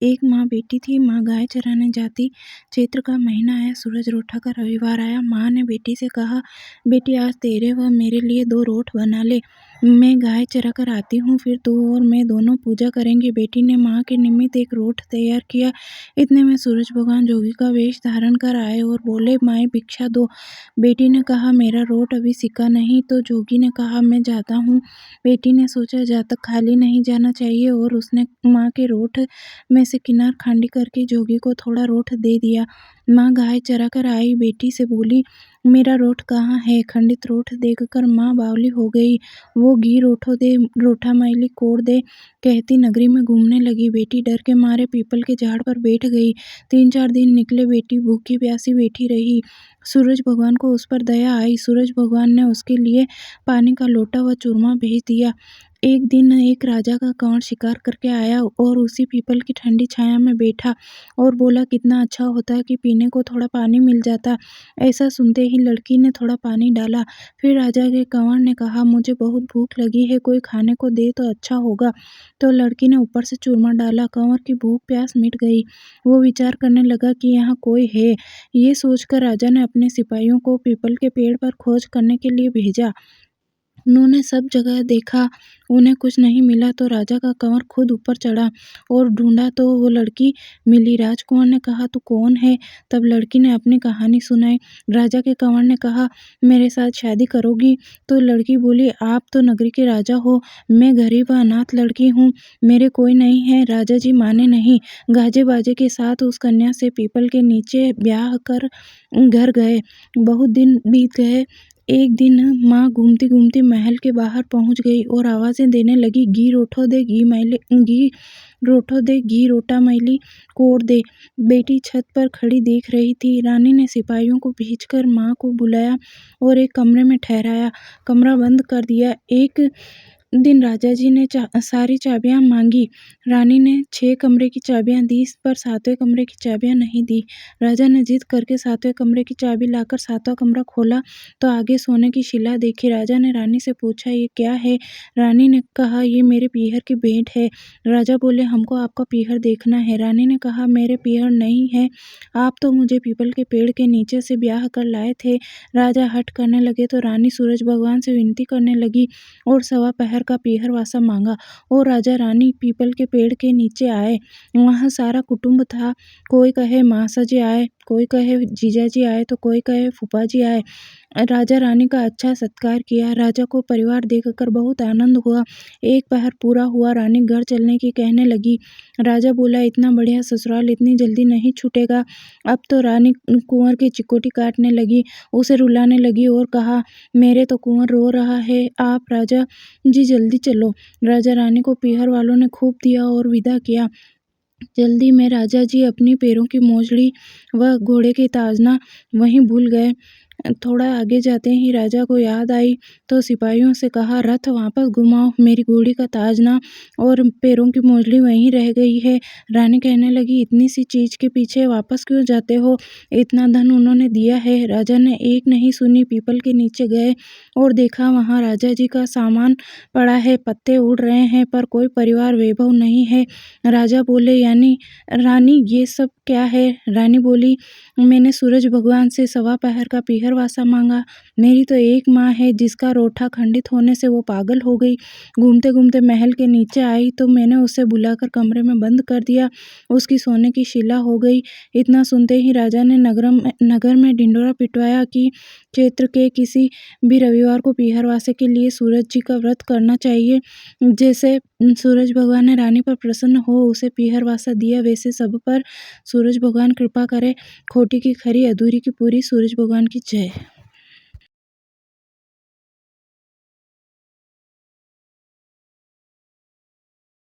एक माँ बेटी थी। माँ गाय चराने जाती। चैत्र का महीना आया, सूरज रोटा का रविवार आया। माँ ने बेटी से कहा, बेटी आज तेरे व मेरे लिए 2 रोट बना ले। मैं गाय चरा कर आती हूँ, फिर तू और मैं दोनों पूजा करेंगे। बेटी ने माँ के निमित्त एक रोट तैयार किया। इतने में सूरज भगवान जोगी का वेश धारण कर आए और बोले, माए भिक्षा दो। बेटी ने कहा, मेरा रोट अभी सिका नहीं। तो जोगी ने कहा, मैं जाता हूँ। बेटी ने सोचा, जब तक खाली नहीं जाना चाहिए, और उसने माँ के रोट में से किनार खाली करके जोगी को थोड़ा रोट दे दिया। माँ गाय चरा कर आई, बेटी से बोली, मेरा रोट कहाँ है? खंडित रोट देखकर माँ बावली हो गई। वो घी रोटो दे, रोटा मैली कोड़ दे कहती नगरी में घूमने लगी। बेटी डर के मारे पीपल के झाड़ पर बैठ गई। 3-4 दिन निकले, बेटी भूखी प्यासी बैठी रही। सूरज भगवान को उस पर दया आई। सूरज भगवान ने उसके लिए पानी का लोटा व चूरमा भेज दिया। एक दिन एक राजा का कंवर शिकार करके आया और उसी पीपल की ठंडी छाया में बैठा और बोला, कितना अच्छा होता है कि पीने को थोड़ा पानी मिल जाता। ऐसा सुनते ही लड़की ने थोड़ा पानी डाला। फिर राजा के कंवर ने कहा, मुझे बहुत भूख लगी है, कोई खाने को दे तो अच्छा होगा। तो लड़की ने ऊपर से चूरमा डाला। कंवर की भूख प्यास मिट गई। वो विचार करने लगा कि यहाँ कोई है। ये सोचकर राजा ने अपने सिपाहियों को पीपल के पेड़ पर खोज करने के लिए भेजा। उन्होंने सब जगह देखा, उन्हें कुछ नहीं मिला। तो राजा का कंवर खुद ऊपर चढ़ा और ढूंढा तो वो लड़की मिली। राजकुंवर ने कहा, तू कौन है? तब लड़की ने अपनी कहानी सुनाई। राजा के कंवर ने कहा, मेरे साथ शादी करोगी? तो लड़की बोली, आप तो नगरी के राजा हो, मैं गरीब व अनाथ लड़की हूँ, मेरे कोई नहीं है। राजा जी माने नहीं। गाजे बाजे के साथ उस कन्या से पीपल के नीचे ब्याह कर घर गए। बहुत दिन बीत गए। एक दिन माँ घूमती घूमती महल के बाहर पहुंच गई और आवाजें देने लगी, घी रोटो दे, घी रोटो दे, घी रोटा मैली कोड़ दे। बेटी छत पर खड़ी देख रही थी। रानी ने सिपाहियों को भेजकर माँ को बुलाया और एक कमरे में ठहराया। कमरा बंद कर दिया। एक दिन राजा जी ने सारी चाबियां मांगी। रानी ने 6 कमरे की चाबियां दी, पर 7वें कमरे की चाबियां नहीं दी। राजा ने जिद करके 7वें कमरे की चाबी लाकर 7वां कमरा खोला तो आगे सोने की शिला देखी। राजा ने रानी से पूछा, ये क्या है? रानी ने कहा, ये मेरे पीहर की भेंट है। राजा बोले, हमको आपका पीहर देखना है। रानी ने कहा, मेरे पीहर नहीं है, आप तो मुझे पीपल के पेड़ के नीचे से ब्याह कर लाए थे। राजा हट करने लगे तो रानी सूरज भगवान से विनती करने लगी और 1.25 पहर का पीहर वासा मांगा। और राजा रानी पीपल के पेड़ के नीचे आए। वहाँ सारा कुटुंब था। कोई कहे मासा जी आए, कोई कहे जीजा जी आए, तो कोई कहे फूफा जी आए। राजा रानी का अच्छा सत्कार किया। राजा को परिवार देखकर बहुत आनंद हुआ। 1 पहर पूरा हुआ। रानी घर चलने की कहने लगी। राजा बोला, इतना बढ़िया ससुराल इतनी जल्दी नहीं छूटेगा। अब तो रानी कुंवर की चिकोटी काटने लगी, उसे रुलाने लगी और कहा, मेरे तो कुंवर रो रहा है, आप राजा जी जल्दी चलो। राजा रानी को पीहर वालों ने खूब दिया और विदा किया। जल्दी में राजा जी अपनी पैरों की मोजड़ी व घोड़े की ताजना वहीं भूल गए। थोड़ा आगे जाते ही राजा को याद आई तो सिपाहियों से कहा, रथ वापस घुमाओ, मेरी घोड़ी का ताजना और पैरों की मोजड़ी वहीं रह गई है। रानी कहने लगी, इतनी सी चीज के पीछे वापस क्यों जाते हो? इतना धन उन्होंने दिया है। राजा ने एक नहीं सुनी, पीपल के नीचे गए और देखा वहाँ राजा जी का सामान पड़ा है, पत्ते उड़ रहे हैं, पर कोई परिवार वैभव नहीं है। राजा बोले, यानी रानी ये सब क्या है? रानी बोली, मैंने सूरज भगवान से 1.25 पहर का पीहर वासा मांगा। मेरी तो एक माँ है जिसका रोठा खंडित होने से वो पागल हो गई। घूमते घूमते महल के नीचे आई तो मैंने उसे बुलाकर कमरे में बंद कर दिया। उसकी सोने की शिला हो गई। इतना सुनते ही राजा ने नगर में ढिंढोरा पिटवाया कि चैत्र के किसी भी रविवार को पीहर वासे के लिए सूरज जी का व्रत करना चाहिए। जैसे सूरज भगवान ने रानी पर प्रसन्न हो उसे पीहर वासा दिया, वैसे सब पर सूरज भगवान कृपा करे। खोटी की खरी, अधूरी की पूरी। सूरज भगवान की जय।